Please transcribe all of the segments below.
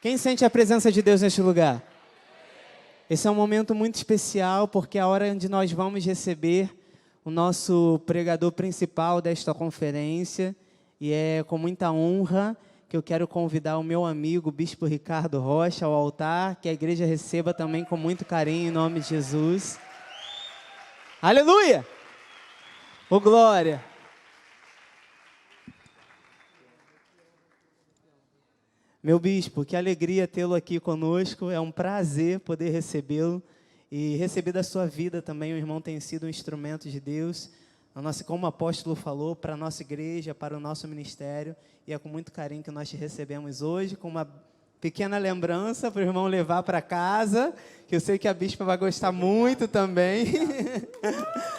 Quem sente a presença de Deus neste lugar? Esse é um momento muito especial, porque é a hora onde nós vamos receber o nosso pregador principal desta conferência, e é com muita honra que eu quero convidar o meu amigo, Bispo Ricardo Rocha, ao altar, que a igreja receba também com muito carinho, em nome de Jesus. Aleluia! Ô glória! Meu bispo, que alegria tê-lo aqui conosco, é um prazer poder recebê-lo e receber da sua vida também. O irmão tem sido um instrumento de Deus, como o apóstolo falou, para a nossa igreja, para o nosso ministério, e é com muito carinho que nós te recebemos hoje, com uma pequena lembrança para o irmão levar para casa, que eu sei que a bispa vai gostar muito também,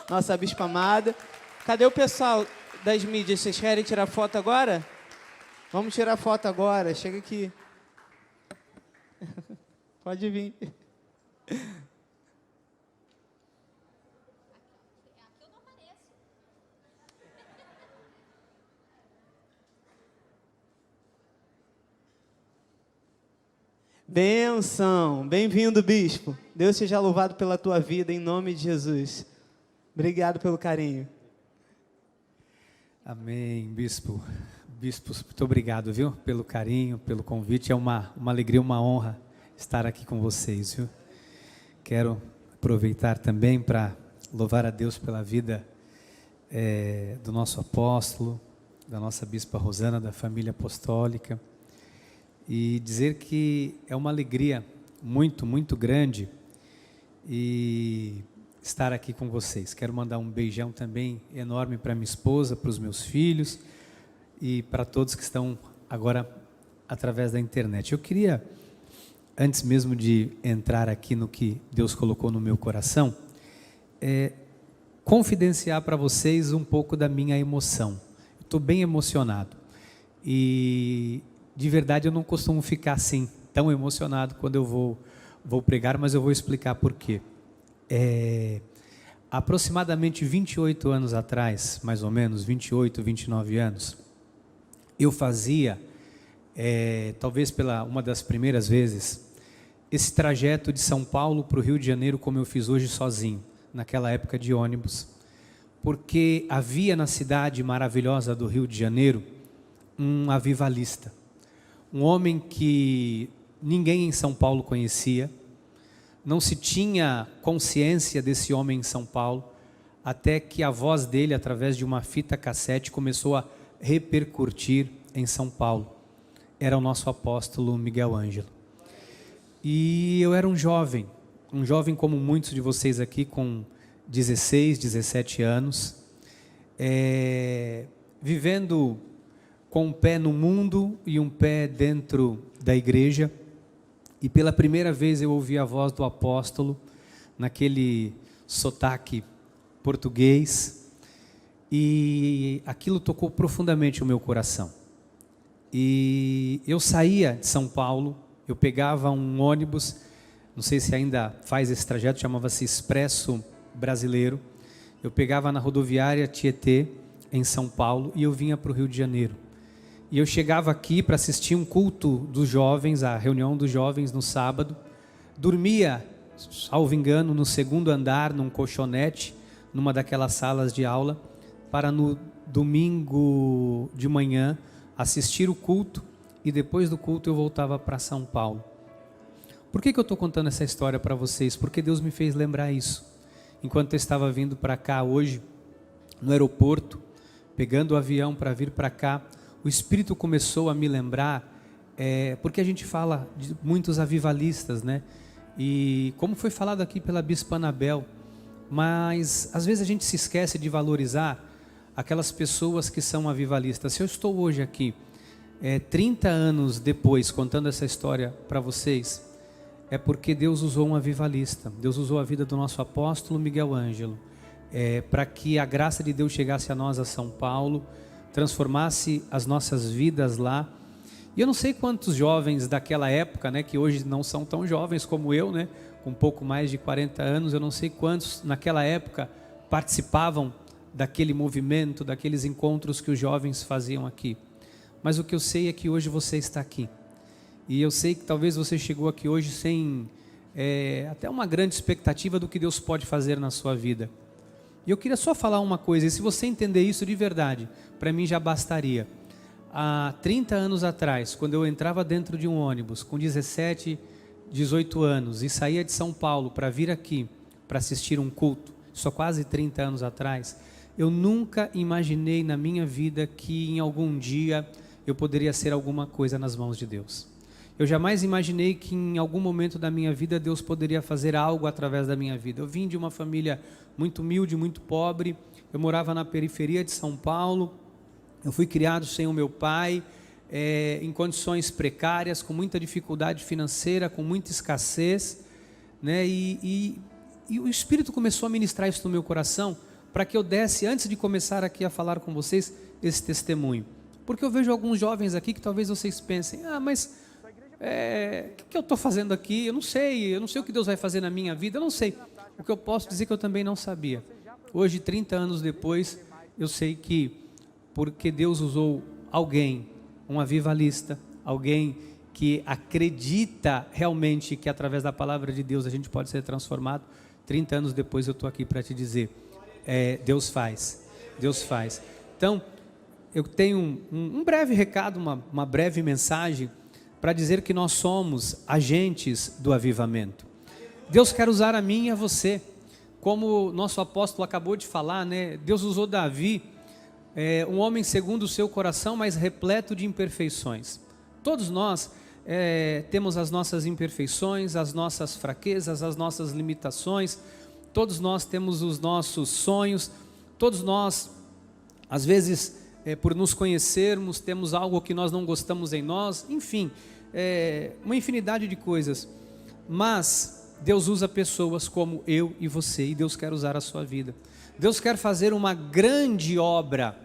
nossa bispa amada. Cadê o pessoal das mídias? Vocês querem tirar foto agora? Vamos tirar foto agora, chega aqui. Pode vir. Aqui eu não apareço. Benção, bem-vindo, bispo. Deus seja louvado pela tua vida, em nome de Jesus. Obrigado pelo carinho. Amém, bispo. Bispos, muito obrigado, viu, pelo carinho, pelo convite. É uma alegria, uma honra estar aqui com vocês, viu. Quero aproveitar também para louvar a Deus pela vida do nosso apóstolo, da nossa bispa Rosana, da família apostólica, e dizer que é uma alegria muito, muito grande e estar aqui com vocês. Quero mandar um beijão também enorme para minha esposa, para os meus filhos, e para todos que estão agora através da internet. Eu queria, antes mesmo de entrar aqui no que Deus colocou no meu coração, confidenciar para vocês um pouco da minha emoção. Eu estou bem emocionado. E, de verdade, eu não costumo ficar assim, tão emocionado quando eu vou pregar, mas eu vou explicar por quê. Aproximadamente 28 anos atrás, mais ou menos, 28, 29 anos, eu fazia, talvez pela uma das primeiras vezes, esse trajeto de São Paulo para o Rio de Janeiro, como eu fiz hoje sozinho, naquela época de ônibus, porque havia na cidade maravilhosa do Rio de Janeiro um avivalista, um homem que ninguém em São Paulo conhecia, não se tinha consciência desse homem em São Paulo, até que a voz dele, através de uma fita cassete, começou a repercutir em São Paulo. Era o nosso apóstolo Miguel Ângelo. E eu era um jovem como muitos de vocês aqui, com 16, 17 anos, vivendo com um pé no mundo e um pé dentro da igreja, e pela primeira vez eu ouvi a voz do apóstolo, naquele sotaque português, e aquilo tocou profundamente o meu coração. E eu saía de São Paulo, eu pegava um ônibus, não sei se ainda faz esse trajeto, chamava-se Expresso Brasileiro. Eu pegava na rodoviária Tietê, em São Paulo, e eu vinha para o Rio de Janeiro. E eu chegava aqui para assistir um culto dos jovens, a reunião dos jovens no sábado, dormia, salvo engano, no segundo andar, num colchonete, numa daquelas salas de aula, para no domingo de manhã assistir o culto, e depois do culto eu voltava para São Paulo. Por que eu estou contando essa história para vocês? Porque Deus me fez lembrar isso. Enquanto eu estava vindo para cá hoje, no aeroporto, pegando o avião para vir para cá, o Espírito começou a me lembrar, porque a gente fala de muitos avivalistas, né? E como foi falado aqui pela Bispa Anabel, mas às vezes a gente se esquece de valorizar aquelas pessoas que são avivalistas. Se eu estou hoje aqui, 30 anos depois, contando essa história para vocês, é porque Deus usou um avivalista. Deus usou a vida do nosso apóstolo Miguel Ângelo, para que a graça de Deus chegasse a nós, a São Paulo, transformasse as nossas vidas lá. E eu não sei quantos jovens daquela época, né, que hoje não são tão jovens como eu, né, com um pouco mais de 40 anos, eu não sei quantos naquela época participavam daquele movimento, daqueles encontros que os jovens faziam aqui. Mas o que eu sei é que hoje você está aqui. E eu sei que talvez você chegou aqui hoje sem até uma grande expectativa do que Deus pode fazer na sua vida. E eu queria só falar uma coisa, e se você entender isso de verdade, para mim já bastaria. Há 30 anos atrás, quando eu entrava dentro de um ônibus com 17, 18 anos e saía de São Paulo para vir aqui para assistir um culto, só quase 30 anos atrás, eu nunca imaginei na minha vida que em algum dia eu poderia ser alguma coisa nas mãos de Deus. Eu jamais imaginei que em algum momento da minha vida Deus poderia fazer algo através da minha vida. Eu vim de uma família muito humilde, muito pobre, eu morava na periferia de São Paulo, eu fui criado sem o meu pai, em condições precárias, com muita dificuldade financeira, com muita escassez, né? E o Espírito começou a ministrar isso no meu coração, para que eu desse, antes de começar aqui a falar com vocês, esse testemunho. Porque eu vejo alguns jovens aqui que talvez vocês pensem, mas o que eu estou fazendo aqui? Eu não sei o que Deus vai fazer na minha vida, eu não sei. O que eu posso dizer que eu também não sabia. Hoje, 30 anos depois, eu sei que porque Deus usou alguém, um avivalista, alguém que acredita realmente que através da palavra de Deus a gente pode ser transformado. 30 anos depois eu estou aqui para te dizer, Deus faz. Então, eu tenho um breve recado, uma breve mensagem para dizer que nós somos agentes do avivamento. Deus quer usar a mim e a você, como o nosso apóstolo acabou de falar, né? Deus usou Davi, um homem segundo o seu coração, mas repleto de imperfeições. Todos nós temos as nossas imperfeições, as nossas fraquezas, as nossas limitações, todos nós temos os nossos sonhos, todos nós, às vezes, por nos conhecermos, temos algo que nós não gostamos em nós, enfim, uma infinidade de coisas, mas Deus usa pessoas como eu e você, e Deus quer usar a sua vida. Deus quer fazer uma grande obra,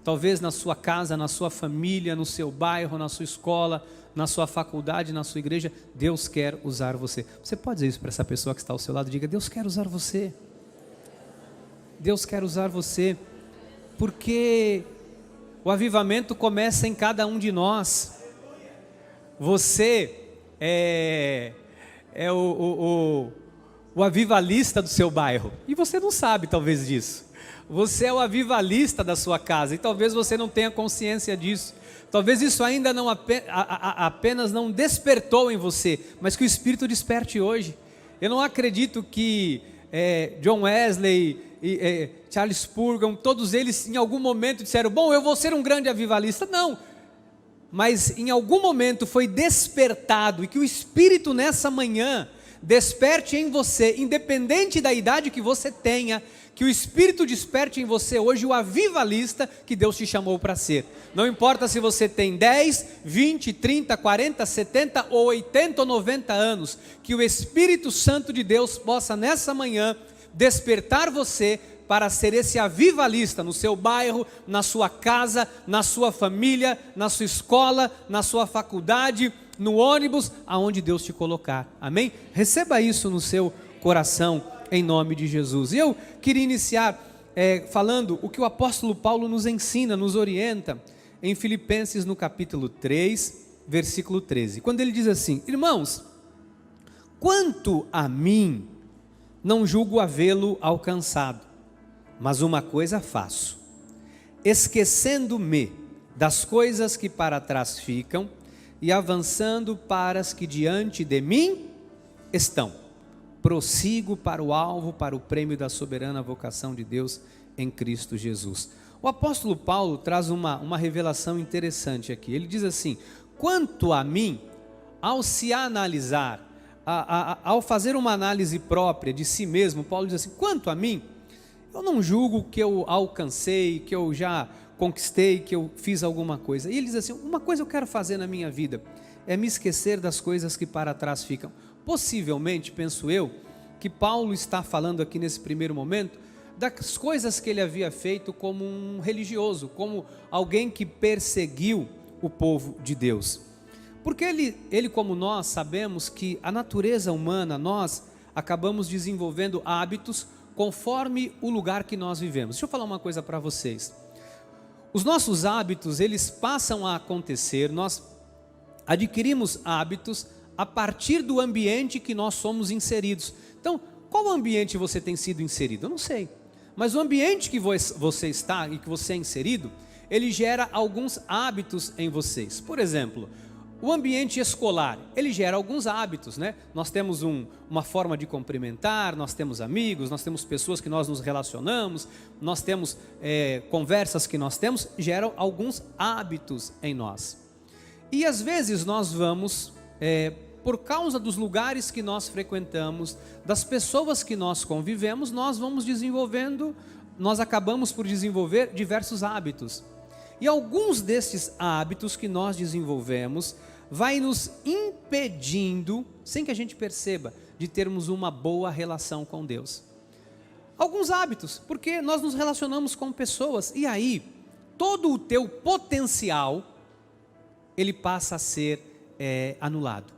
talvez na sua casa, na sua família, no seu bairro, na sua escola, na sua faculdade, na sua igreja. Deus quer usar você. Você pode dizer isso para essa pessoa que está ao seu lado? Diga, Deus quer usar você. Deus quer usar você, porque o avivamento começa em cada um de nós. Você é o avivalista do seu bairro, e você não sabe talvez disso. Você é o avivalista da sua casa, e talvez você não tenha consciência disso. Talvez isso ainda não apenas não despertou em você, mas que o Espírito desperte hoje. Eu não acredito que John Wesley e Charles Spurgeon, todos eles em algum momento disseram, bom, eu vou ser um grande avivalista. Não, mas em algum momento foi despertado, e que o Espírito nessa manhã desperte em você, independente da idade que você tenha, que o Espírito desperte em você hoje o avivalista que Deus te chamou para ser. Não importa se você tem 10, 20, 30, 40, 70 ou 80 ou 90 anos, que o Espírito Santo de Deus possa nessa manhã despertar você para ser esse avivalista no seu bairro, na sua casa, na sua família, na sua escola, na sua faculdade, no ônibus, aonde Deus te colocar. Amém? Receba isso no seu coração, em nome de Jesus. E eu queria iniciar falando o que o apóstolo Paulo nos ensina, nos orienta, em Filipenses no capítulo 3, versículo 13. Quando ele diz assim, irmãos, quanto a mim, não julgo havê-lo alcançado, mas uma coisa faço, esquecendo-me das coisas que para trás ficam e avançando para as que diante de mim estão. Prossigo para o alvo, para o prêmio da soberana vocação de Deus em Cristo Jesus. O apóstolo Paulo traz uma revelação interessante aqui. Ele diz assim, quanto a mim, ao se analisar, ao fazer uma análise própria de si mesmo, Paulo diz assim, quanto a mim, eu não julgo que eu alcancei, que eu já conquistei, que eu fiz alguma coisa. E ele diz assim, uma coisa eu quero fazer na minha vida, é me esquecer das coisas que para trás ficam. Possivelmente, penso eu, que Paulo está falando aqui nesse primeiro momento, das coisas que ele havia feito como um religioso, como alguém que perseguiu o povo de Deus. Porque ele como nós, sabemos que a natureza humana, nós acabamos desenvolvendo hábitos conforme o lugar que nós vivemos. Deixa eu falar uma coisa para vocês. Os nossos hábitos, eles passam a acontecer, nós adquirimos hábitos a partir do ambiente que nós somos inseridos. Então, qual ambiente você tem sido inserido? Eu não sei. Mas o ambiente que você está e que você é inserido, ele gera alguns hábitos em vocês. Por exemplo, o ambiente escolar, ele gera alguns hábitos, né? Nós temos uma forma de cumprimentar, nós temos amigos, nós temos pessoas que nós nos relacionamos, nós temos conversas que nós temos, geram alguns hábitos em nós. E às vezes nós vamos, por causa dos lugares que nós frequentamos, das pessoas que nós convivemos, nós acabamos por desenvolver diversos hábitos. E alguns destes hábitos que nós desenvolvemos vai nos impedindo, sem que a gente perceba, de termos uma boa relação com Deus. Alguns hábitos, porque nós nos relacionamos com pessoas e aí todo o teu potencial ele passa a ser anulado.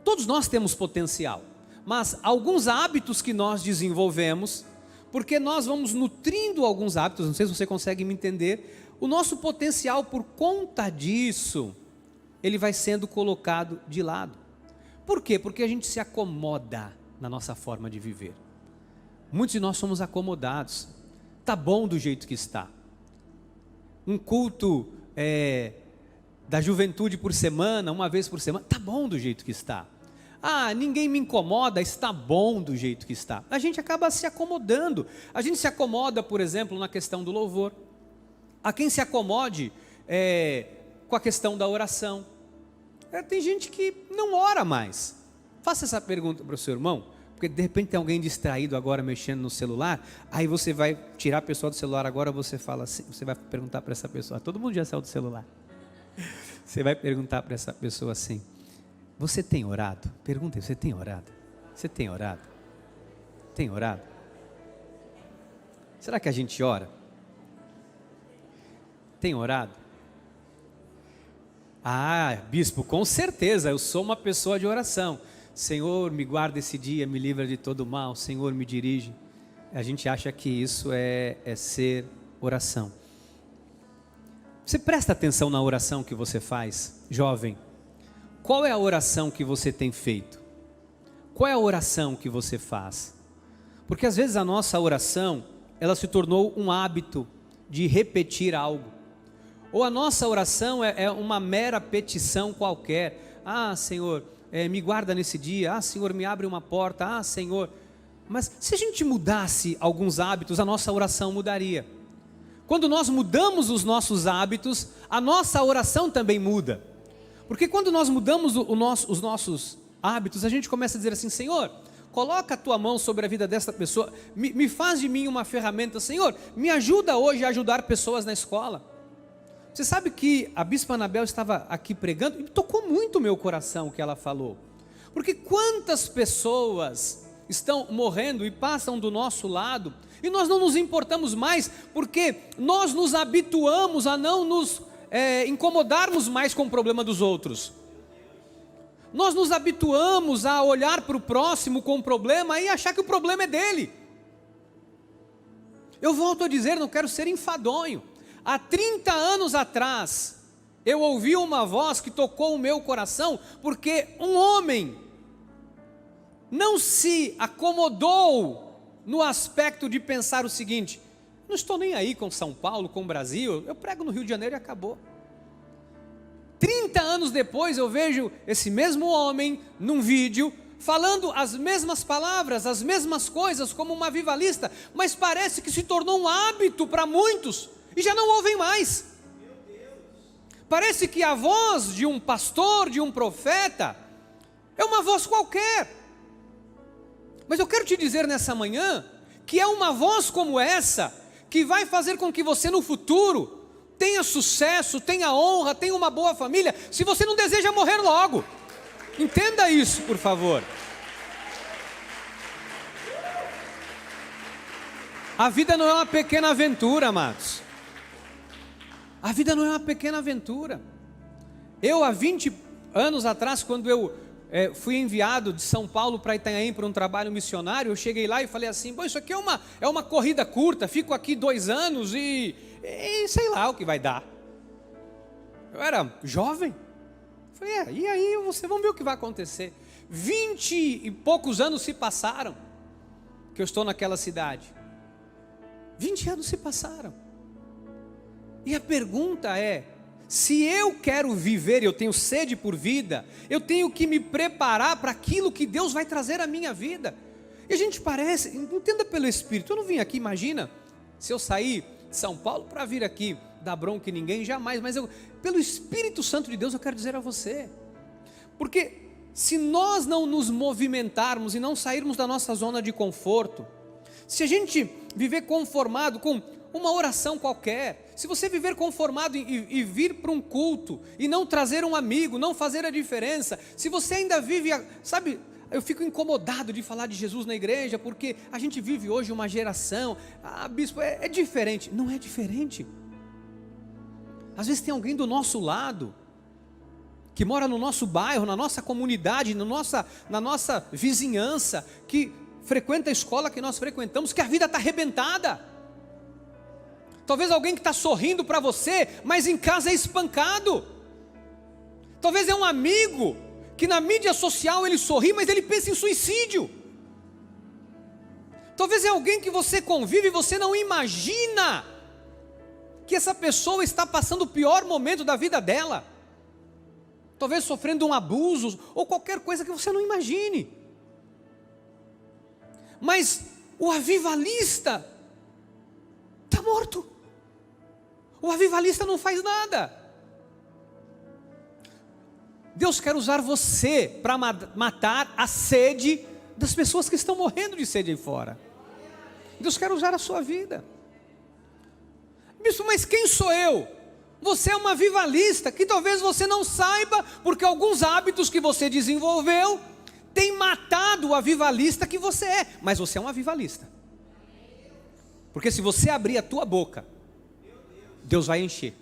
Todos nós temos potencial, mas alguns hábitos que nós desenvolvemos, porque nós vamos nutrindo alguns hábitos, não sei se você consegue me entender, o nosso potencial por conta disso, ele vai sendo colocado de lado. Por quê? Porque a gente se acomoda na nossa forma de viver. Muitos de nós somos acomodados. Tá bom do jeito que está. Um culto da juventude por semana, uma vez por semana, tá bom do jeito que está. Ah, ninguém me incomoda, está bom do jeito que está. A gente acaba se acomodando. A gente se acomoda, por exemplo, na questão do louvor. Há quem se acomode com a questão da oração. Tem gente que não ora mais. Faça essa pergunta para o seu irmão, porque de repente tem alguém distraído agora mexendo no celular, aí você vai tirar a pessoa do celular agora, você fala assim, você vai perguntar para essa pessoa, todo mundo já saiu do celular. Você vai perguntar para essa pessoa assim, você tem orado? Pergunta, você tem orado? Você tem orado? Tem orado? Será que a gente ora? Tem orado? Ah, bispo, com certeza, eu sou uma pessoa de oração. Senhor, me guarda esse dia, me livra de todo mal, Senhor, me dirige. A gente acha que isso é ser oração. Você presta atenção na oração que você faz, jovem? Qual é a oração que você tem feito? Qual é a oração que você faz? Porque às vezes a nossa oração, ela se tornou um hábito de repetir algo. Ou a nossa oração é uma mera petição qualquer. Ah, Senhor, me guarda nesse dia. Ah, Senhor, me abre uma porta. Ah, Senhor. Mas se a gente mudasse alguns hábitos, a nossa oração mudaria. Quando nós mudamos os nossos hábitos, a nossa oração também muda. Porque quando nós mudamos os nossos hábitos, a gente começa a dizer assim, Senhor, coloca a tua mão sobre a vida dessa pessoa, me faz de mim uma ferramenta, Senhor, me ajuda hoje a ajudar pessoas na escola. Você sabe que a Bispa Anabel estava aqui pregando e tocou muito o meu coração o que ela falou. Porque quantas pessoas estão morrendo e passam do nosso lado e nós não nos importamos mais porque nós nos habituamos a não nos incomodarmos mais com o problema dos outros. Nós nos habituamos a olhar para o próximo com o problema e achar que o problema é dele. Eu volto a dizer, não quero ser enfadonho. Há 30 anos atrás, eu ouvi uma voz que tocou o meu coração, porque um homem não se acomodou no aspecto de pensar o seguinte, não estou nem aí com São Paulo, com o Brasil, eu prego no Rio de Janeiro e acabou. 30 anos depois eu vejo esse mesmo homem num vídeo, falando as mesmas palavras, as mesmas coisas como um avivalista, mas parece que se tornou um hábito para muitos, e já não ouvem mais. Parece que a voz de um pastor, de um profeta, é uma voz qualquer. Mas eu quero te dizer nessa manhã, que é uma voz como essa, que vai fazer com que você no futuro, tenha sucesso, tenha honra, tenha uma boa família, se você não deseja morrer logo. Entenda isso, por favor. A vida não é uma pequena aventura, amados. A vida não é uma pequena aventura. Eu, há 20 anos atrás, quando eu fui enviado de São Paulo para Itanhaém para um trabalho missionário, eu cheguei lá e falei assim, isso aqui é uma corrida curta, fico aqui 2 anos e sei lá o que vai dar. Eu era jovem. Falei, e aí você, vamos ver o que vai acontecer. 20 e poucos anos se passaram, que eu estou naquela cidade. 20 anos se passaram. E a pergunta é, se eu quero viver, eu tenho sede por vida, eu tenho que me preparar para aquilo que Deus vai trazer à minha vida. E a gente parece, entenda pelo Espírito, eu não vim aqui, imagina, se eu sair de São Paulo para vir aqui, dar bronca em ninguém, jamais, mas pelo Espírito Santo de Deus eu quero dizer a você, porque se nós não nos movimentarmos e não sairmos da nossa zona de conforto, se a gente viver conformado com uma oração qualquer, se você viver conformado e vir para um culto e não trazer um amigo, não fazer a diferença, se você ainda vive, sabe, eu fico incomodado de falar de Jesus na igreja, porque a gente vive hoje uma geração, bispo, é diferente. Não é diferente. Às vezes tem alguém do nosso lado, que mora no nosso bairro, na nossa comunidade, na nossa vizinhança, que frequenta a escola que nós frequentamos, que a vida está arrebentada. Talvez alguém que está sorrindo para você, mas em casa é espancado. Talvez é um amigo, que na mídia social ele sorri, mas ele pensa em suicídio. Talvez é alguém que você convive e você não imagina que essa pessoa está passando o pior momento da vida dela. Talvez sofrendo um abuso, ou qualquer coisa que você não imagine. Mas o avivalista está morto. O avivalista não faz nada. Deus quer usar você para matar a sede das pessoas que estão morrendo de sede aí fora. Deus quer usar a sua vida. Bispo, mas quem sou eu? Você é um avivalista que talvez você não saiba, porque alguns hábitos que você desenvolveu têm matado o avivalista que você é. Mas você é um avivalista. Porque se você abrir a tua boca, Deus vai encher.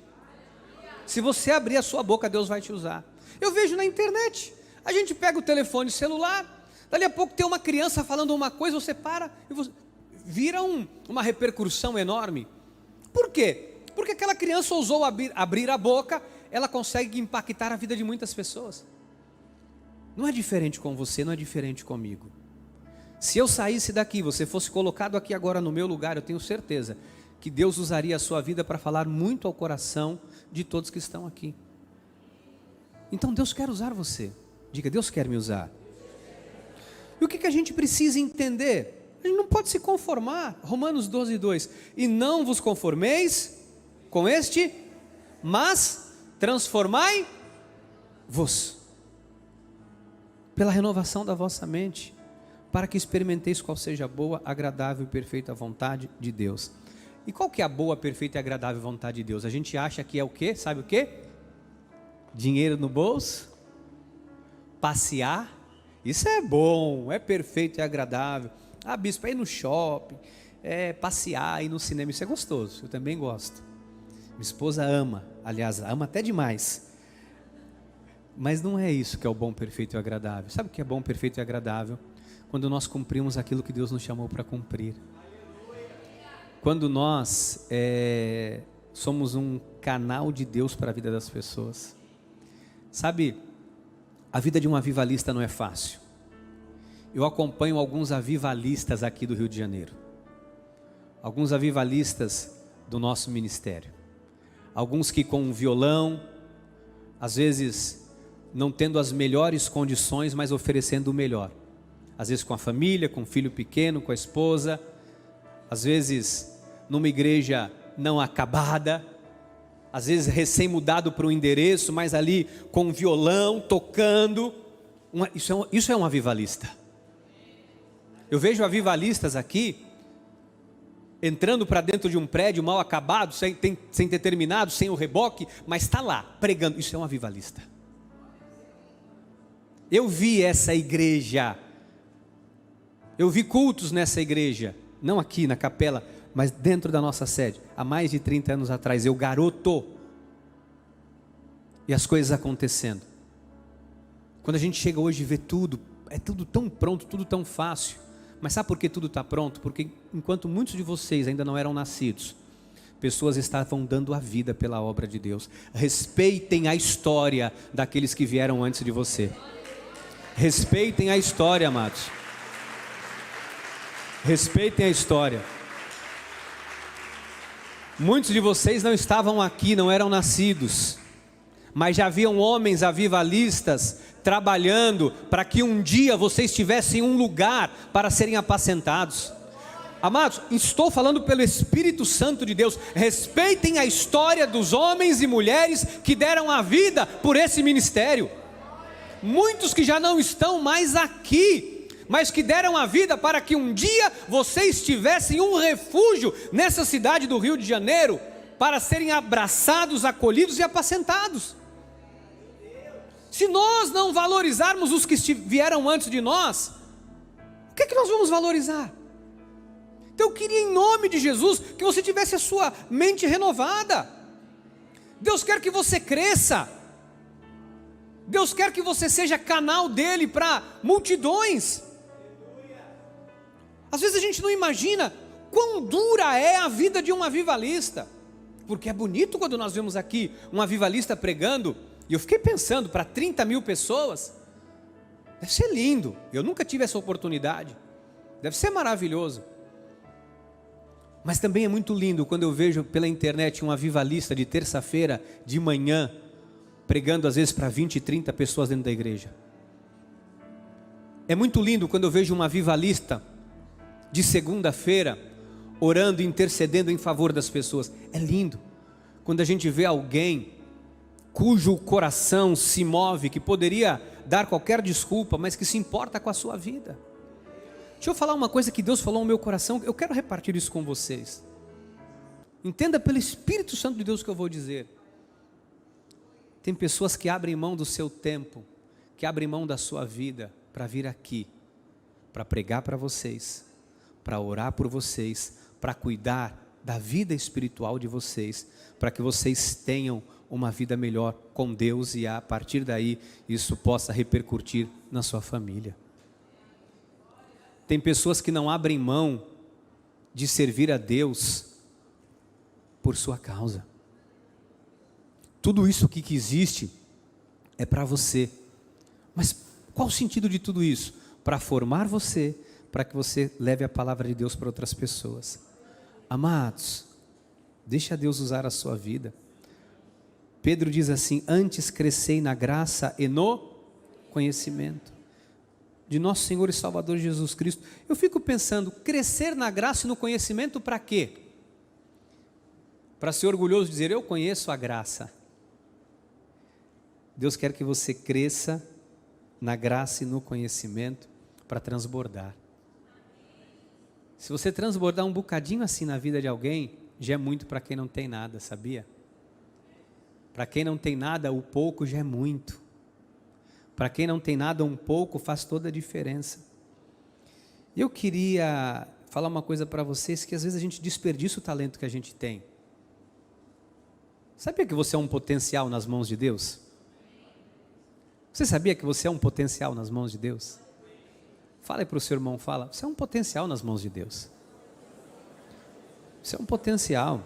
Se você abrir a sua boca, Deus vai te usar. Eu vejo na internet, a gente pega o telefone celular, dali a pouco tem uma criança falando uma coisa, você para e vira uma repercussão enorme. Por quê? Porque aquela criança ousou abrir a boca, ela consegue impactar a vida de muitas pessoas. Não é diferente com você, não é diferente comigo. Se eu saísse daqui, você fosse colocado aqui agora no meu lugar, eu tenho certeza que Deus usaria a sua vida para falar muito ao coração de todos que estão aqui. Então Deus quer usar você. Diga, Deus quer me usar. E o que a gente precisa entender? A gente não pode se conformar. Romanos 12:2. E não vos conformeis com este, mas transformai-vos pela renovação da vossa mente, para que experimenteis qual seja a boa, agradável e perfeita vontade de Deus. E qual que é a boa, perfeita e agradável vontade de Deus? A gente acha que é o quê? Sabe o quê? Dinheiro no bolso, passear, isso é bom, é perfeito e agradável. Bispo, é ir no shopping, é passear, ir no cinema, isso é gostoso, eu também gosto. Minha esposa ama, aliás, ama até demais. Mas não é isso que é o bom, perfeito e agradável. Sabe o que é bom, perfeito e agradável? Quando nós cumprimos aquilo que Deus nos chamou para cumprir. Quando nós somos um canal de Deus para a vida das pessoas. Sabe, a vida de um avivalista não é fácil. Eu acompanho alguns avivalistas aqui do Rio de Janeiro. Alguns avivalistas do nosso ministério. Alguns que com um violão, às vezes não tendo as melhores condições, mas oferecendo o melhor. Às vezes com a família, com o filho pequeno, com a esposa. Às vezes numa igreja não acabada. Às vezes recém-mudado para um endereço, mas ali com um violão, tocando. Isso é um avivalista. Eu vejo avivalistas aqui, entrando para dentro de um prédio mal acabado, sem ter terminado, sem o reboque, mas está lá, pregando. Isso é um avivalista. Eu vi essa igreja, eu vi cultos nessa igreja, não aqui na capela, mas dentro da nossa sede, há mais de 30 anos atrás, eu garoto, e as coisas acontecendo. Quando a gente chega hoje e vê tudo, é tudo tão pronto, tudo tão fácil. Mas sabe por que tudo está pronto? Porque enquanto muitos de vocês ainda não eram nascidos, pessoas estavam dando a vida pela obra de Deus. Respeitem a história daqueles que vieram antes de você. Respeitem a história, amados. Respeitem a história. Muitos de vocês não estavam aqui, não eram nascidos, mas já haviam homens avivalistas trabalhando para que um dia vocês tivessem um lugar para serem apacentados. Amados, estou falando pelo Espírito Santo de Deus. Respeitem a história dos homens e mulheres que deram a vida por esse ministério. Muitos que já não estão mais aqui, mas que deram a vida para que um dia vocês tivessem um refúgio nessa cidade do Rio de Janeiro, para serem abraçados, acolhidos e apacentados. Se nós não valorizarmos os que vieram antes de nós, o que é que nós vamos valorizar? Então eu queria, em nome de Jesus, que você tivesse a sua mente renovada. Deus quer que você cresça. Deus quer que você seja canal dele para multidões. Às vezes a gente não imagina quão dura é a vida de um avivalista, porque é bonito quando nós vemos aqui um avivalista pregando, e eu fiquei pensando, para 30 mil pessoas, deve ser lindo. Eu nunca tive essa oportunidade, deve ser maravilhoso. Mas também é muito lindo quando eu vejo pela internet um avivalista de terça-feira de manhã, pregando às vezes para 20, 30 pessoas dentro da igreja. É muito lindo quando eu vejo um avivalista de segunda-feira, orando e intercedendo em favor das pessoas. É lindo quando a gente vê alguém cujo coração se move, que poderia dar qualquer desculpa, mas que se importa com a sua vida. Deixa eu falar uma coisa que Deus falou no meu coração, eu quero repartir isso com vocês. Entenda pelo Espírito Santo de Deus o que eu vou dizer. Tem pessoas que abrem mão do seu tempo, que abrem mão da sua vida, para vir aqui, para pregar para vocês, para orar por vocês, para cuidar da vida espiritual de vocês, para que vocês tenham uma vida melhor com Deus e a partir daí isso possa repercutir na sua família. Tem pessoas que não abrem mão de servir a Deus por sua causa. Tudo isso aqui que existe é para você. Mas qual o sentido de tudo isso? Para formar você, para que você leve a palavra de Deus para outras pessoas. Amados, deixa Deus usar a sua vida. Pedro diz assim: antes crescei na graça e no conhecimento de nosso Senhor e Salvador Jesus Cristo. Eu fico pensando, crescer na graça e no conhecimento para quê? Para ser orgulhoso e dizer, eu conheço a graça. Deus quer que você cresça na graça e no conhecimento para transbordar. Se você transbordar um bocadinho assim na vida de alguém, já é muito para quem não tem nada, sabia? Para quem não tem nada, o pouco já é muito. Para quem não tem nada, um pouco faz toda a diferença. Eu queria falar uma coisa para vocês, que às vezes a gente desperdiça o talento que a gente tem. Sabia que você é um potencial nas mãos de Deus? Você sabia que você é um potencial nas mãos de Deus? Fala aí para o seu irmão, fala, você é um potencial nas mãos de Deus. Você é um potencial.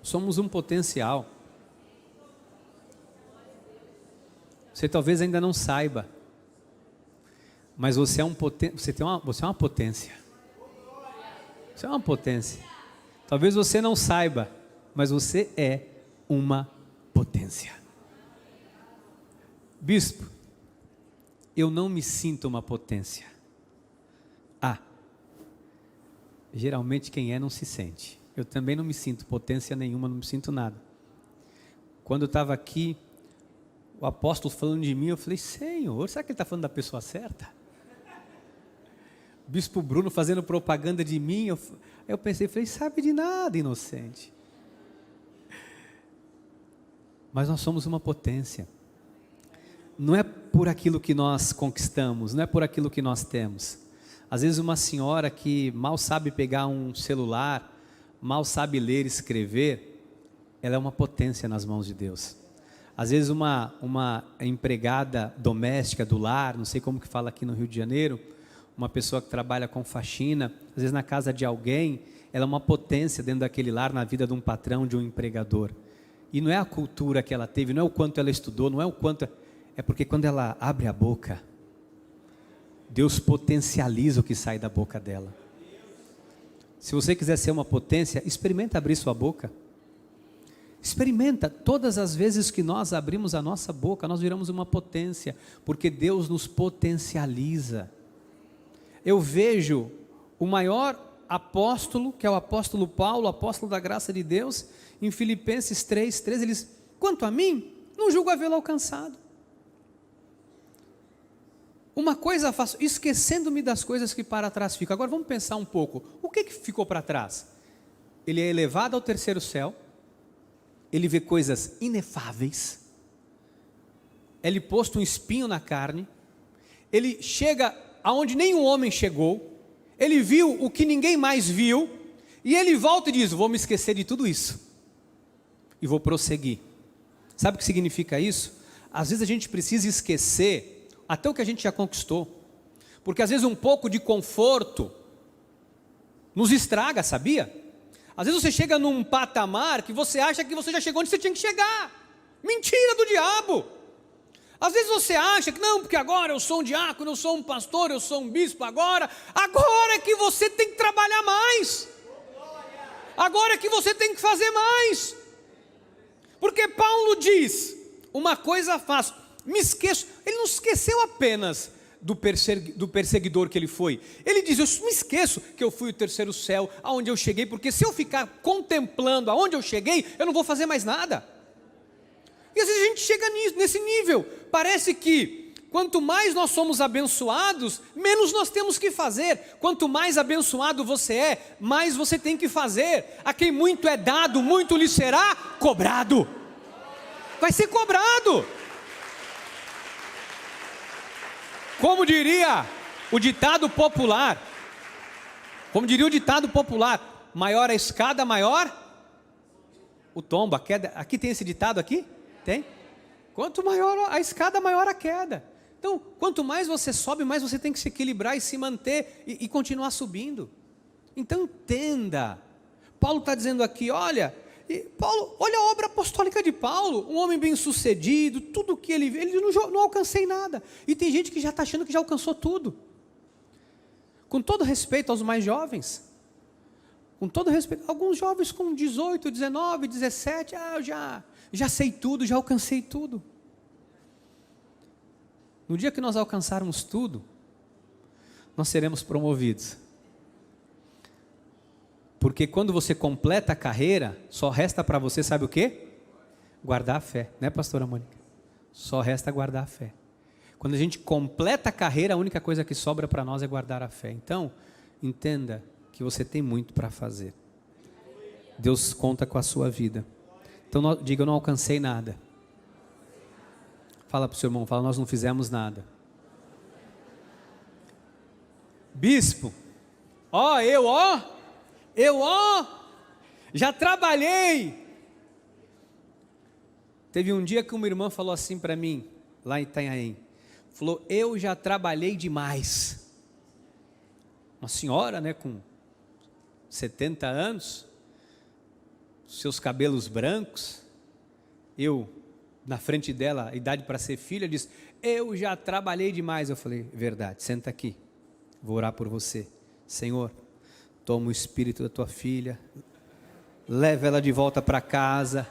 Somos um potencial. Você talvez ainda não saiba, mas você é uma potência. Você é uma potência. Talvez você não saiba, mas você é uma potência. Bispo, eu não me sinto uma potência. Geralmente quem é não se sente. Eu também não me sinto potência nenhuma, não me sinto nada. Quando eu estava aqui, o apóstolo falando de mim, eu falei, Senhor, será que ele está falando da pessoa certa? Bispo Bruno fazendo propaganda de mim, eu pensei, sabe de nada, inocente. Mas nós somos uma potência. Não é por aquilo que nós conquistamos, não é por aquilo que nós temos. Às vezes uma senhora que mal sabe pegar um celular, mal sabe ler e escrever, ela é uma potência nas mãos de Deus. Às vezes uma empregada doméstica do lar, não sei como que fala aqui no Rio de Janeiro, uma pessoa que trabalha com faxina, às vezes na casa de alguém, ela é uma potência dentro daquele lar, na vida de um patrão, de um empregador. E não é a cultura que ela teve, não é o quanto ela estudou, não é o quanto... É porque quando ela abre a boca, Deus potencializa o que sai da boca dela. Se você quiser ser uma potência, experimenta abrir sua boca. Experimenta, todas as vezes que nós abrimos a nossa boca, nós viramos uma potência, porque Deus nos potencializa. Eu vejo o maior apóstolo, que é o apóstolo Paulo, apóstolo da graça de Deus, em Filipenses 3:13, ele diz: quanto a mim, não julgo havê-lo alcançado. Uma coisa faço, esquecendo-me das coisas que para trás ficam. Agora vamos pensar um pouco, o que ficou para trás? Ele é elevado ao terceiro céu, ele vê coisas inefáveis, é lhe posto um espinho na carne, ele chega aonde nenhum homem chegou, ele viu o que ninguém mais viu, e ele volta e diz: vou me esquecer de tudo isso, e vou prosseguir. Sabe o que significa isso? Às vezes a gente precisa esquecer até o que a gente já conquistou, porque às vezes um pouco de conforto nos estraga, sabia? Às vezes você chega num patamar que você acha que você já chegou onde você tinha que chegar. Mentira do diabo. Às vezes você acha que não, porque agora eu sou um diácono, eu sou um pastor, eu sou um bispo, agora é que você tem que trabalhar mais, agora é que você tem que fazer mais, porque Paulo diz, uma coisa faço, me esqueço. Ele não esqueceu apenas do perseguidor que ele foi, ele diz: eu me esqueço que eu fui o terceiro céu, aonde eu cheguei, porque se eu ficar contemplando aonde eu cheguei, eu não vou fazer mais nada. E às vezes a gente chega nesse nível, parece que quanto mais nós somos abençoados, menos nós temos que fazer. Quanto mais abençoado você é, mais você tem que fazer. A quem muito é dado, muito lhe será cobrado. Vai ser cobrado. Como diria o ditado popular, maior a escada, maior o tombo, a queda. Aqui tem esse ditado aqui? Tem? Quanto maior a escada, maior a queda. Então, quanto mais você sobe, mais você tem que se equilibrar e se manter e continuar subindo. Então entenda, Paulo está dizendo aqui, olha a obra apostólica de Paulo, um homem bem sucedido, tudo que ele não alcancei nada, e tem gente que já está achando que já alcançou tudo. Com todo respeito aos mais jovens, com todo respeito, alguns jovens com 18, 19, 17, eu já sei tudo, já alcancei tudo. No dia que nós alcançarmos tudo, nós seremos promovidos. Porque quando você completa a carreira, só resta para você, sabe o quê? Guardar a fé, né, pastora Mônica? Só resta guardar a fé. Quando a gente completa a carreira, a única coisa que sobra para nós é guardar a fé. Então, entenda que você tem muito para fazer. Deus conta com a sua vida. Então, diga: eu não alcancei nada. Fala para o seu irmão, nós não fizemos nada. Bispo, eu já trabalhei. Teve um dia que uma irmã falou assim para mim, lá em Itanhaém, falou: eu já trabalhei demais. Uma senhora, né, com 70 anos, seus cabelos brancos, eu na frente dela, idade para ser filha, disse: eu já trabalhei demais. Eu falei: verdade, senta aqui, vou orar por você. Senhor, toma o espírito da tua filha, leva ela de volta para casa.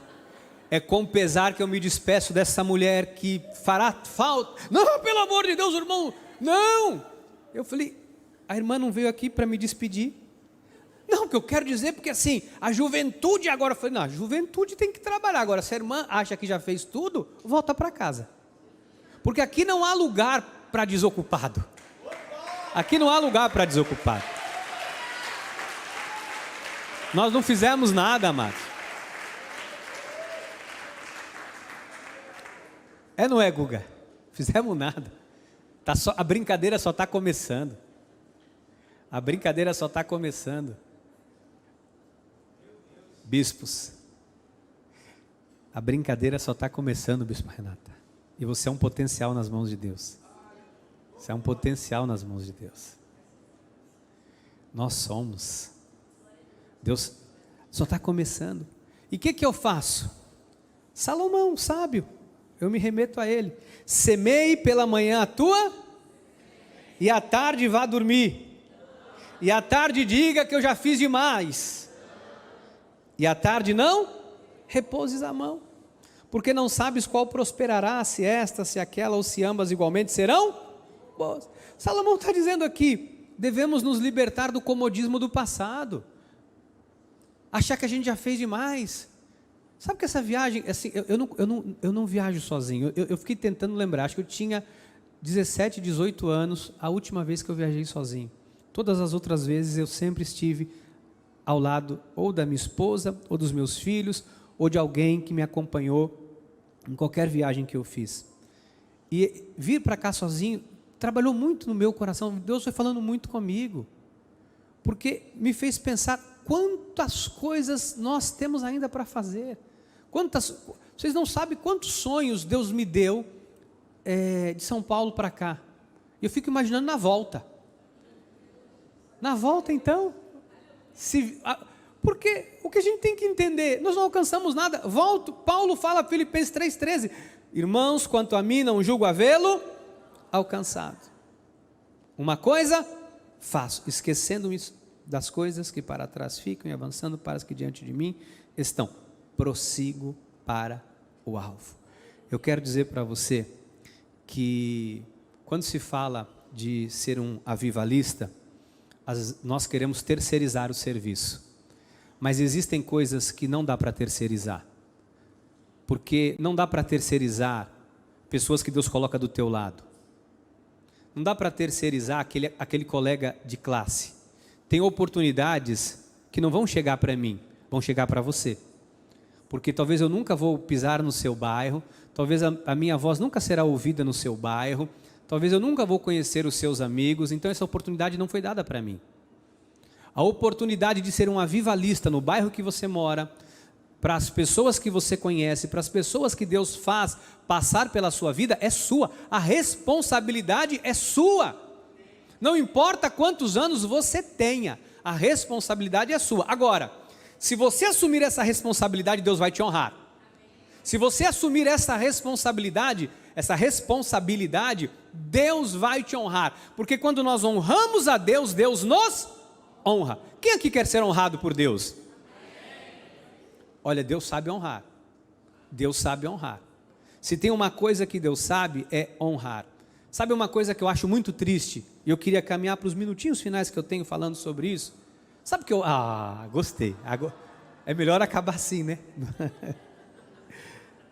É com pesar que eu me despeço dessa mulher que fará falta. Não, pelo amor de Deus, irmão, não. Eu falei: a irmã não veio aqui para me despedir? Não, o que eu quero dizer, porque assim, a juventude agora, eu falei: não, a juventude tem que trabalhar. Agora, se a irmã acha que já fez tudo, volta para casa. Porque aqui não há lugar para desocupado. Aqui não há lugar para desocupado. Nós não fizemos nada, amados. Não é, Guga? Fizemos nada. A brincadeira só está começando. A brincadeira só está começando. Bispos, a brincadeira só está começando, Bispo Renata. E você é um potencial nas mãos de Deus. Você é um potencial nas mãos de Deus. Nós somos Deus só está começando. E o que eu faço? Salomão, sábio, eu me remeto a ele. Semeie pela manhã a tua, e à tarde vá dormir. E à tarde diga que eu já fiz demais. E à tarde não repouses a mão. Porque não sabes qual prosperará, se esta, se aquela, ou se ambas igualmente serão boas. Salomão está dizendo aqui, devemos nos libertar do comodismo do passado. Achar que a gente já fez demais. Sabe que essa viagem, assim, eu não viajo sozinho. Eu fiquei tentando lembrar, acho que eu tinha 17, 18 anos, a última vez que eu viajei sozinho. Todas as outras vezes eu sempre estive ao lado ou da minha esposa, ou dos meus filhos, ou de alguém que me acompanhou em qualquer viagem que eu fiz. E vir para cá sozinho trabalhou muito no meu coração. Deus foi falando muito comigo, porque me fez pensar quantas coisas nós temos ainda para fazer. Vocês não sabem quantos sonhos Deus me deu de São Paulo para cá. Eu fico imaginando na volta. Na volta, então, porque o que a gente tem que entender, nós não alcançamos nada. Paulo fala, Filipenses 3,13, irmãos, quanto a mim não julgo havê-lo alcançado. Uma coisa faço, esquecendo-me das coisas que para trás ficam e avançando para as que diante de mim estão. Prossigo para o alvo. Eu quero dizer para você que quando se fala de ser um avivalista, nós queremos terceirizar o serviço. Mas existem coisas que não dá para terceirizar. Porque não dá para terceirizar pessoas que Deus coloca do teu lado. Não dá para terceirizar aquele colega de classe. Tem oportunidades que não vão chegar para mim, vão chegar para você. Porque talvez eu nunca vou pisar no seu bairro, talvez a minha voz nunca será ouvida no seu bairro, talvez eu nunca vou conhecer os seus amigos, então essa oportunidade não foi dada para mim. A oportunidade de ser um avivalista no bairro que você mora, para as pessoas que você conhece, para as pessoas que Deus faz passar pela sua vida, é sua. A responsabilidade é sua. Não importa quantos anos você tenha, a responsabilidade é sua. Agora, se você assumir essa responsabilidade, Deus vai te honrar. Se você assumir essa responsabilidade, Deus vai te honrar. Porque quando nós honramos a Deus, Deus nos honra. Quem aqui quer ser honrado por Deus? Olha, Deus sabe honrar. Deus sabe honrar. Se tem uma coisa que Deus sabe, é honrar. Sabe uma coisa que eu acho muito triste? E eu queria caminhar para os minutinhos finais que eu tenho falando sobre isso. Sabe que gostei. É melhor acabar assim, né?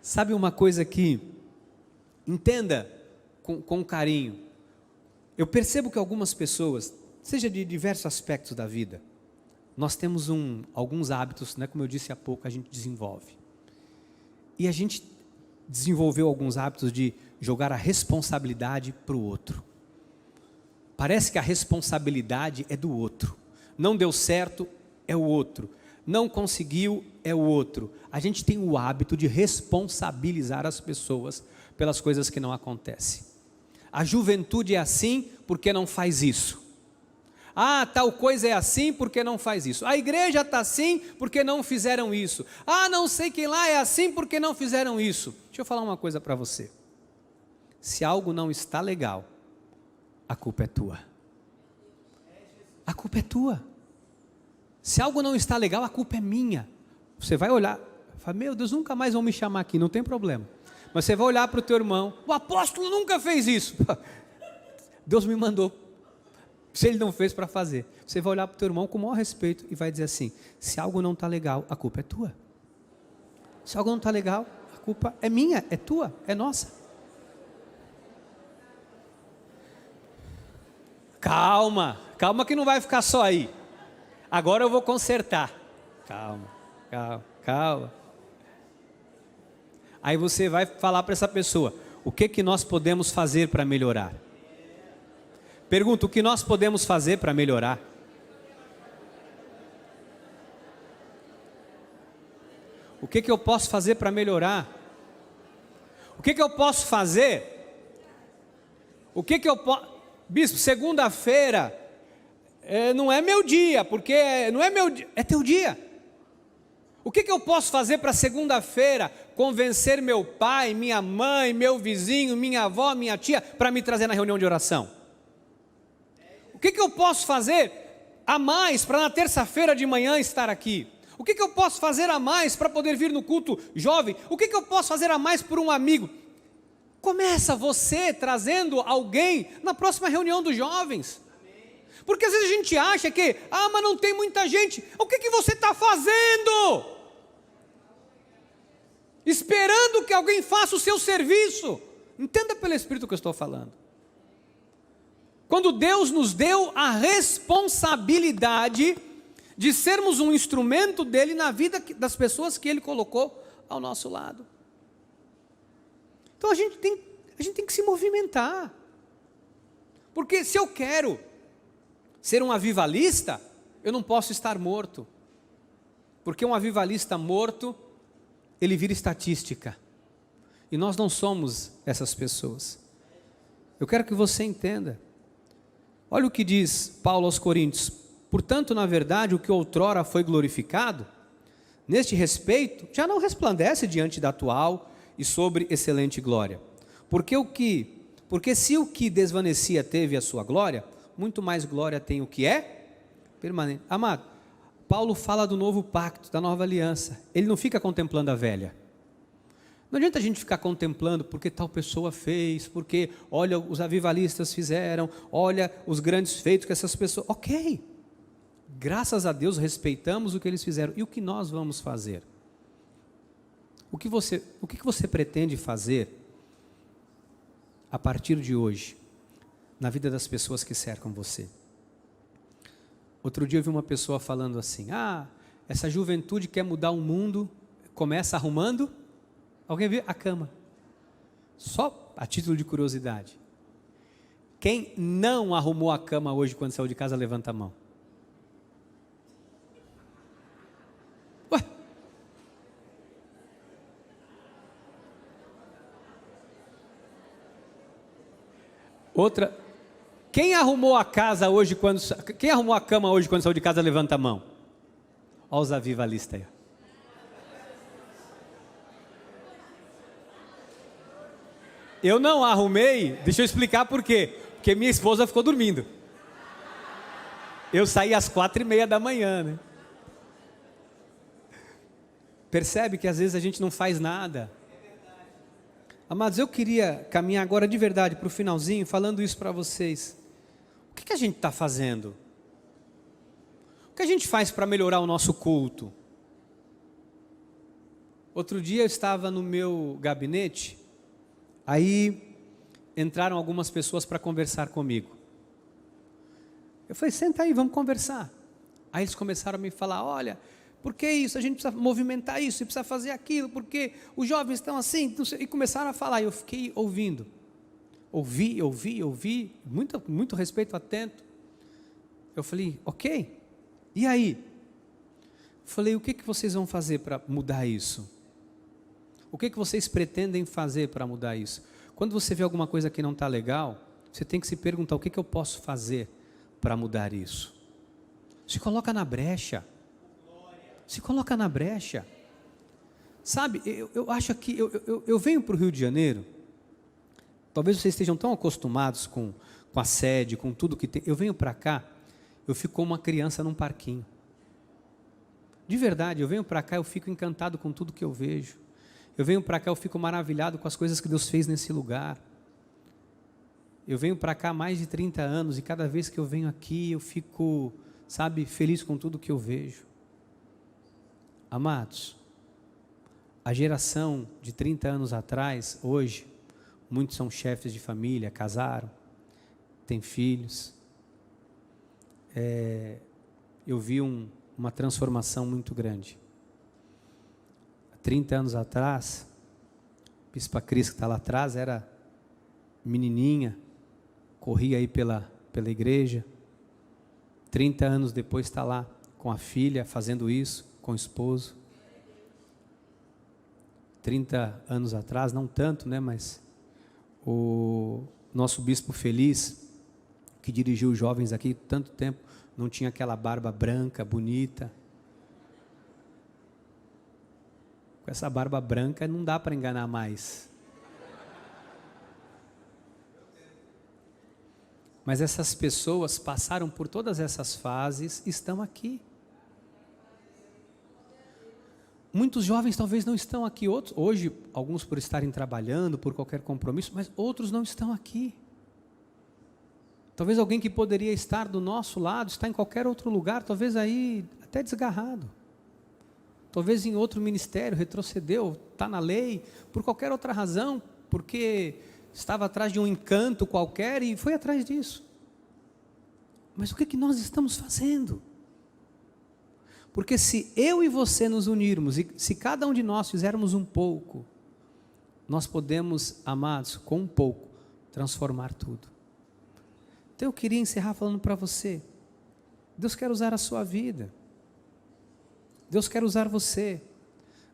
Sabe uma coisa que, entenda com carinho. Eu percebo que algumas pessoas, seja de diversos aspectos da vida, nós temos alguns hábitos, né, como eu disse há pouco, a gente desenvolve. E a gente desenvolveu alguns hábitos de jogar a responsabilidade para o outro. Parece que a responsabilidade é do outro. Não deu certo, é o outro. Não conseguiu, é o outro. A gente tem o hábito de responsabilizar as pessoas pelas coisas que não acontecem. A juventude é assim porque não faz isso. Tal coisa é assim porque não faz isso. A igreja está assim porque não fizeram isso. Não sei quem lá é assim porque não fizeram isso. Deixa eu falar uma coisa para você. Se algo não está legal, a culpa é tua. A culpa é tua. Se algo não está legal, a culpa é minha. Você vai olhar, fala, meu Deus, nunca mais vão me chamar aqui, não tem problema. Mas você vai olhar para o teu irmão, o apóstolo nunca fez isso. Deus me mandou. Se ele não fez para fazer, você vai olhar para o teu irmão com o maior respeito e vai dizer assim, se algo não está legal, a culpa é tua. Se algo não está legal, a culpa é minha, é tua, é nossa. Calma que não vai ficar só aí. Agora eu vou consertar. Calma. Aí você vai falar para essa pessoa, o que nós podemos fazer para melhorar? Pergunta, o que nós podemos fazer para melhorar? O que eu posso fazer para melhorar? O que eu posso fazer? Bispo, segunda-feira, não é meu dia, porque não é meu dia, é teu dia. O que eu posso fazer para segunda-feira convencer meu pai, minha mãe, meu vizinho, minha avó, minha tia, para me trazer na reunião de oração? O que eu posso fazer a mais para na terça-feira de manhã estar aqui? O que eu posso fazer a mais para poder vir no culto jovem? O que eu posso fazer a mais por um amigo? Começa você trazendo alguém na próxima reunião dos jovens. Porque às vezes a gente acha que, mas não tem muita gente. O que você está fazendo? Esperando que alguém faça o seu serviço. Entenda pelo Espírito o que eu estou falando. Quando Deus nos deu a responsabilidade de sermos um instrumento dele na vida das pessoas que ele colocou ao nosso lado. Então a gente tem que se movimentar. Porque se eu quero ser um avivalista, eu não posso estar morto. Porque um avivalista morto, ele vira estatística. E nós não somos essas pessoas. Eu quero que você entenda. Olha o que diz Paulo aos Coríntios: portanto, na verdade, o que outrora foi glorificado, neste respeito, já não resplandece diante da atual e sobre excelente glória. Porque se o que desvanecia teve a sua glória, muito mais glória tem o que é permanente. Amado, Paulo fala do novo pacto, da nova aliança. Ele não fica contemplando a velha. Não adianta a gente ficar contemplando porque tal pessoa fez, porque olha os avivalistas fizeram, olha os grandes feitos que essas pessoas... Ok, graças a Deus respeitamos o que eles fizeram. E o que nós vamos fazer? O que você pretende fazer a partir de hoje na vida das pessoas que cercam você? Outro dia eu vi uma pessoa falando assim: essa juventude quer mudar o mundo, começa arrumando, alguém viu? A cama. Só a título de curiosidade. Quem não arrumou a cama hoje quando saiu de casa, levanta a mão. Ué? Outra. Quem arrumou a casa hoje quem arrumou a cama hoje quando saiu de casa, levanta a mão. Olha os avivalistas aí. Eu não arrumei, deixa eu explicar por quê. Porque minha esposa ficou dormindo. Eu saí às 4:30 da manhã, né? Percebe que às vezes a gente não faz nada. Amados, eu queria caminhar agora de verdade para o finalzinho, falando isso para vocês. O que a gente está fazendo? O que a gente faz para melhorar o nosso culto? Outro dia eu estava no meu gabinete, aí entraram algumas pessoas para conversar comigo. Eu falei: senta aí, vamos conversar. Aí eles começaram a me falar: olha, por que isso? A gente precisa movimentar isso, precisa fazer aquilo, porque os jovens estão assim. E começaram a falar, e eu fiquei ouvindo. Ouvi, muito respeito, atento. Eu falei: ok, e aí? Falei: o que vocês vão fazer para mudar isso? O que vocês pretendem fazer para mudar isso? Quando você vê alguma coisa que não está legal, você tem que se perguntar: o que eu posso fazer para mudar isso? Se coloca na brecha. Se coloca na brecha. Sabe, eu acho que eu venho para o Rio de Janeiro. Talvez vocês estejam tão acostumados com a sede, com tudo que tem. Eu venho para cá, eu fico como uma criança num parquinho. De verdade, eu venho para cá, eu fico encantado com tudo que eu vejo. Eu venho para cá, eu fico maravilhado com as coisas que Deus fez nesse lugar. Eu venho para cá há mais de 30 anos e cada vez que eu venho aqui, eu fico, sabe, feliz com tudo que eu vejo. Amados, a geração de 30 anos atrás, hoje, muitos são chefes de família, casaram, têm filhos. Eu vi uma transformação muito grande. Há 30 anos atrás, a Bispa Cris, que está lá atrás, era menininha, corria aí pela igreja. 30 anos depois está lá com a filha, fazendo isso, com o esposo. 30 anos atrás, não tanto, né, mas o nosso bispo Feliz, que dirigiu os jovens aqui tanto tempo, não tinha aquela barba branca, bonita. Com essa barba branca não dá para enganar mais. Mas essas pessoas passaram por todas essas fases, estão aqui. Muitos jovens talvez não estão aqui, outros, hoje, alguns por estarem trabalhando, por qualquer compromisso, mas outros não estão aqui. Talvez alguém que poderia estar do nosso lado, está em qualquer outro lugar, talvez aí até desgarrado. Talvez em outro ministério, retrocedeu, está na lei, por qualquer outra razão, porque estava atrás de um encanto qualquer e foi atrás disso. Mas o que nós estamos fazendo? Porque se eu e você nos unirmos, e se cada um de nós fizermos um pouco, nós podemos, amados, com um pouco, transformar tudo. Então eu queria encerrar falando para você, Deus quer usar a sua vida, Deus quer usar você,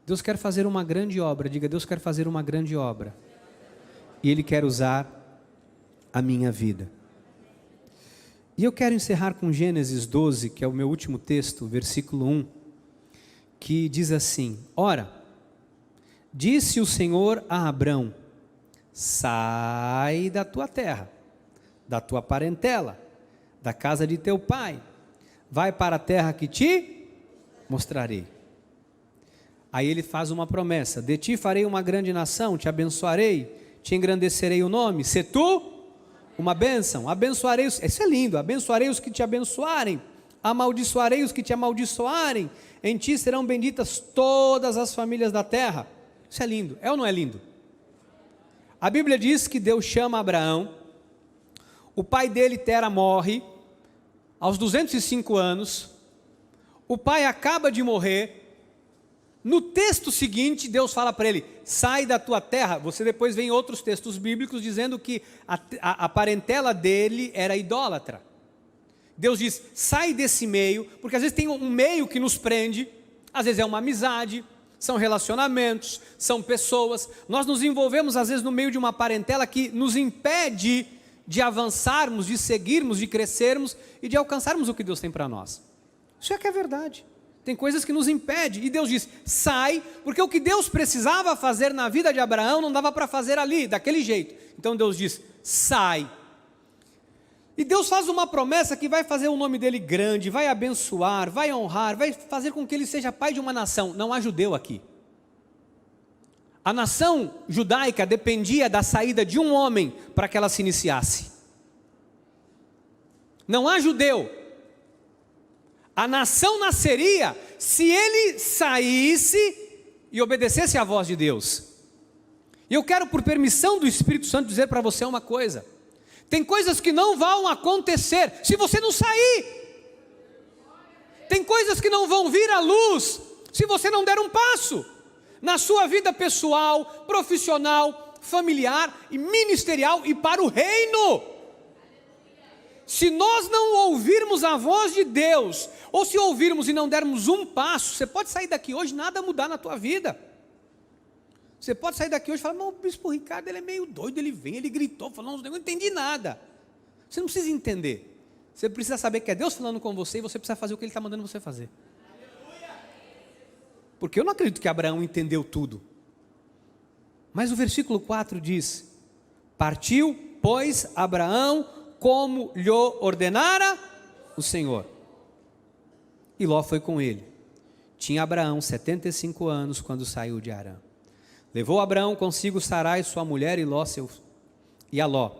Deus quer fazer uma grande obra, diga, Deus quer fazer uma grande obra, e Ele quer usar a minha vida. E eu quero encerrar com Gênesis 12, que é o meu último texto, versículo 1, que diz assim: Ora, disse o Senhor a Abrão, sai da tua terra, da tua parentela, da casa de teu pai, vai para a terra que te mostrarei. Aí ele faz uma promessa: de ti farei uma grande nação, te abençoarei, te engrandecerei o nome, se tu uma bênção, abençoarei os, isso é lindo, abençoarei os que te abençoarem, amaldiçoarei os que te amaldiçoarem, em ti serão benditas todas as famílias da terra. Isso é lindo, é ou não é lindo? A Bíblia diz que Deus chama Abraão, o pai dele, Tera, morre, aos 205 anos, o pai acaba de morrer. No texto seguinte, Deus fala para ele, sai da tua terra. Você depois vê em outros textos bíblicos dizendo que a parentela dele era idólatra. Deus diz, sai desse meio, porque às vezes tem um meio que nos prende, às vezes é uma amizade, são relacionamentos, são pessoas. Nós nos envolvemos às vezes no meio de uma parentela que nos impede de avançarmos, de seguirmos, de crescermos e de alcançarmos o que Deus tem para nós. Isso é que é verdade. Tem coisas que nos impedem, e Deus diz, sai, porque o que Deus precisava fazer na vida de Abraão, não dava para fazer ali, daquele jeito. Então Deus diz, sai. E Deus faz uma promessa que vai fazer o nome dele grande, vai abençoar, vai honrar, vai fazer com que ele seja pai de uma nação. Não há judeu aqui. A nação judaica dependia da saída de um homem para que ela se iniciasse. Não há judeu. A nação nasceria se ele saísse e obedecesse à voz de Deus. E eu quero, por permissão do Espírito Santo, dizer para você uma coisa: tem coisas que não vão acontecer se você não sair. Tem coisas que não vão vir à luz se você não der um passo na sua vida pessoal, profissional, familiar e ministerial e para o reino. Se nós não ouvirmos a voz de Deus, ou se ouvirmos e não dermos um passo, você pode sair daqui hoje e nada mudar na tua vida. Você pode sair daqui hoje e falar, não, o bispo Ricardo, ele é meio doido, ele vem, ele gritou, falou uns negócios, não entendi nada. Você não precisa entender. Você precisa saber que é Deus falando com você e você precisa fazer o que Ele está mandando você fazer. Porque eu não acredito que Abraão entendeu tudo. Mas o versículo 4 diz, partiu, pois, Abraão, como lhe ordenara o Senhor. E Ló foi com ele. Tinha Abraão 75 anos quando saiu de Harã. Levou Abraão consigo Sarai, sua mulher, e a Ló,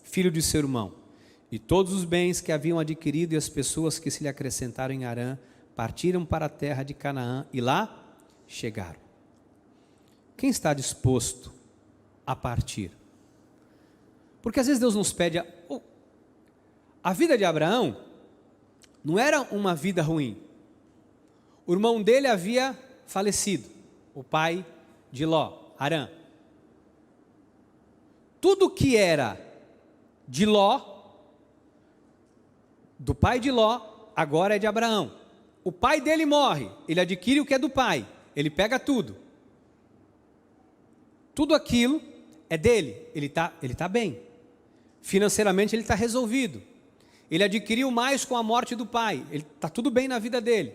filho de seu irmão, e todos os bens que haviam adquirido e as pessoas que se lhe acrescentaram em Harã, partiram para a terra de Canaã e lá chegaram. Quem está disposto a partir? Porque às vezes Deus nos pede... A vida de Abraão não era uma vida ruim. O irmão dele havia falecido, o pai de Ló, Harã. Tudo que era de Ló, do pai de Ló, agora é de Abraão. O pai dele morre, ele adquire o que é do pai, ele pega tudo. Tudo aquilo é dele, ele tá bem. Financeiramente ele está resolvido. Ele adquiriu mais com a morte do pai. Está tudo bem na vida dele.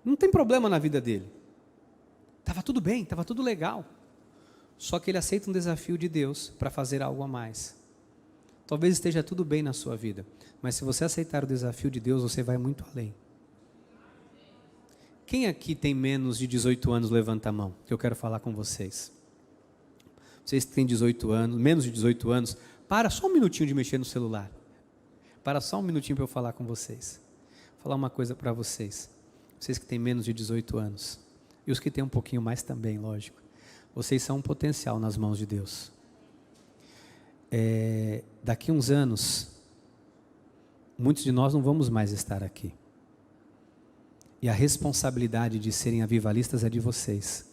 Não tem problema na vida dele. Estava tudo bem, estava tudo legal. Só que ele aceita um desafio de Deus para fazer algo a mais. Talvez esteja tudo bem na sua vida, mas se você aceitar o desafio de Deus, você vai muito além. Quem aqui tem menos de 18 anos, levanta a mão, que eu quero falar com vocês. Vocês que têm 18 anos, menos de 18 anos, para só um minutinho de mexer no celular. Para só um minutinho para eu falar com vocês. Vou falar uma coisa para vocês. Vocês que têm menos de 18 anos, e os que têm um pouquinho mais também, lógico. Vocês são um potencial nas mãos de Deus. Daqui uns anos, muitos de nós não vamos mais estar aqui. E a responsabilidade de serem avivalistas é de vocês.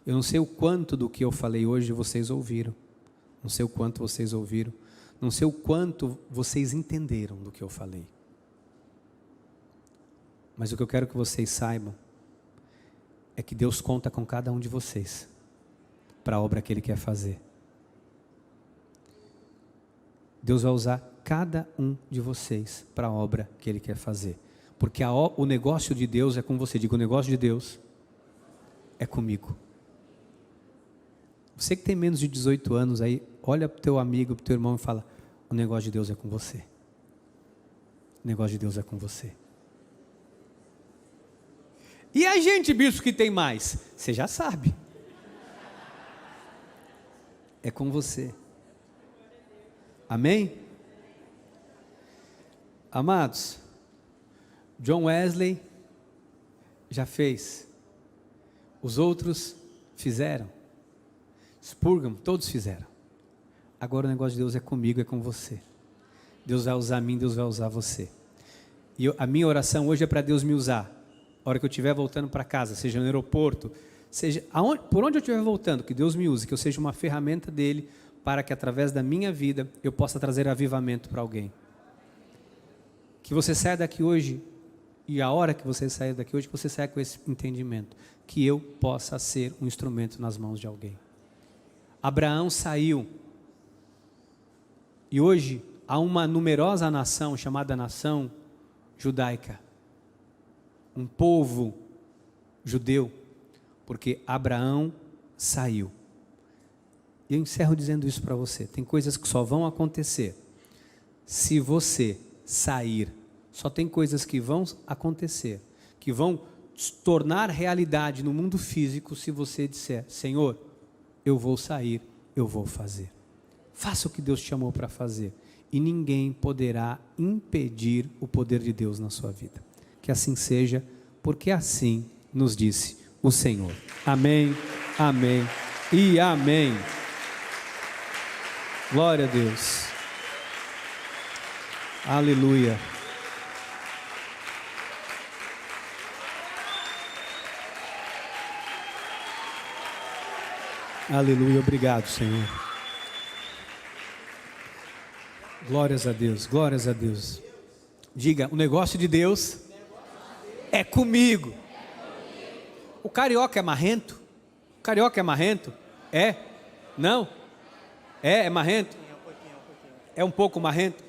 Eu não sei o quanto do que eu falei hoje vocês ouviram. Não sei o quanto vocês ouviram. Não sei o quanto vocês entenderam do que eu falei. Mas o que eu quero que vocês saibam é que Deus conta com cada um de vocês para a obra que Ele quer fazer. Deus vai usar cada um de vocês para a obra que Ele quer fazer. Porque o negócio de Deus é com você. Diga, o negócio de Deus é comigo. Você que tem menos de 18 anos aí, olha para o teu amigo, para o teu irmão e fala, o negócio de Deus é com você. O negócio de Deus é com você. E a gente, bispo, que tem mais? Você já sabe. É com você. Amém? Amados, John Wesley já fez. Os outros fizeram. Spurgeon, todos fizeram. Agora o negócio de Deus é comigo, é com você. Deus vai usar mim, Deus vai usar você. E a minha oração hoje é para Deus me usar. A hora que eu estiver voltando para casa, seja no aeroporto, seja por onde eu estiver voltando, que Deus me use, que eu seja uma ferramenta dEle, para que através da minha vida, eu possa trazer avivamento para alguém. Que você saia daqui hoje, e a hora que você sair daqui hoje, que você saia com esse entendimento, que eu possa ser um instrumento nas mãos de alguém. Abraão saiu, e hoje há uma numerosa nação, chamada nação judaica, um povo judeu, porque Abraão saiu. E eu encerro dizendo isso para você, tem coisas que só vão acontecer se você sair, só tem coisas que vão acontecer, que vão se tornar realidade no mundo físico se você disser, Senhor, eu vou sair, eu vou fazer. Faça o que Deus te chamou para fazer, e ninguém poderá impedir o poder de Deus na sua vida. Que assim seja, porque assim nos disse o Senhor. Amém, amém e amém. Glória a Deus. Aleluia. Aleluia, obrigado, Senhor. Glórias a Deus, glórias a Deus. Diga, o negócio de Deus é comigo. O carioca é marrento? O carioca é marrento? É? Não? É marrento? É um pouco marrento?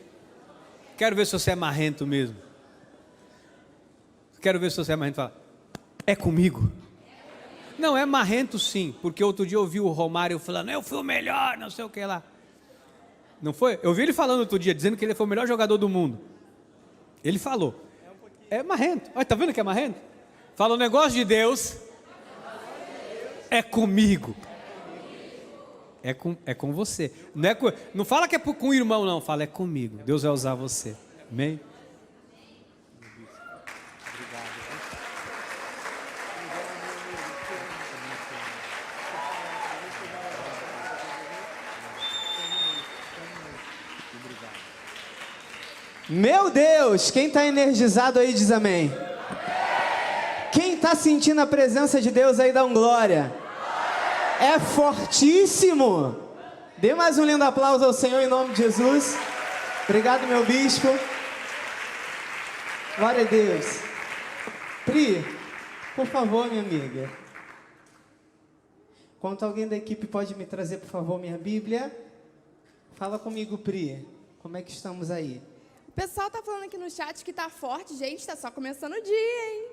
Quero ver se você é marrento mesmo. Quero ver se você é marrento. Fala, é comigo? Não, é marrento sim, porque outro dia eu ouvi o Romário falando, eu fui o melhor, não sei o que lá. Não foi? Eu vi ele falando outro dia, dizendo que ele foi o melhor jogador do mundo. Ele falou. É marrento. Olha, tá vendo que é marrento? Fala, o negócio de Deus é comigo. É com você. Não fala que é com o irmão, não. Fala, é comigo. Deus vai usar você. Amém? Meu Deus, quem está energizado aí diz amém. Quem está sentindo a presença de Deus aí dá um glória. É fortíssimo. Dê mais um lindo aplauso ao Senhor em nome de Jesus. Obrigado, meu bispo. Glória a Deus. Pri, por favor, minha amiga. Enquanto alguém da equipe pode me trazer, por favor, minha Bíblia. Fala comigo, Pri. Como é que estamos aí? O pessoal tá falando aqui no chat que tá forte. Gente, tá só começando o dia, hein?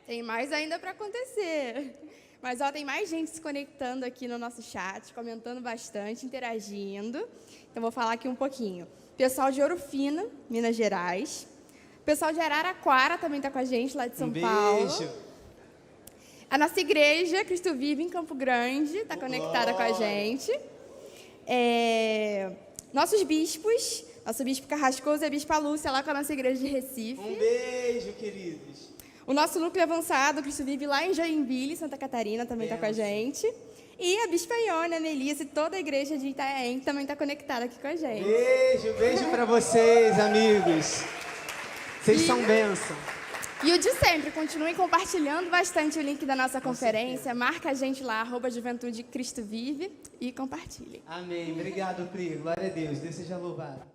Tem mais ainda para acontecer. Mas, ó, tem mais gente se conectando aqui no nosso chat, comentando bastante, interagindo. Então, vou falar aqui um pouquinho. Pessoal de Ouro Fino, Minas Gerais. Pessoal de Araraquara também está com a gente, lá de São Paulo. Beijo. A nossa igreja, Cristo Vive, em Campo Grande, está conectada com a gente. Nossos bispos, nosso bispo Carrascoso e a bispa Lúcia, lá com a nossa igreja de Recife. Um beijo, queridos. O nosso núcleo avançado, Cristo Vive, lá em Joinville, Santa Catarina, também está com a gente. E a bispa Ione, a Melissa e toda a igreja de Itanhaém também está conectada aqui com a gente. Beijo, beijo para vocês, amigos. Vocês são bênção. E o de sempre, continuem compartilhando bastante o link da nossa conferência. Marca a gente lá, @Juventude Cristo Vive, e compartilhem. Amém. Obrigado, Pri. Glória a Deus. Deus seja louvado.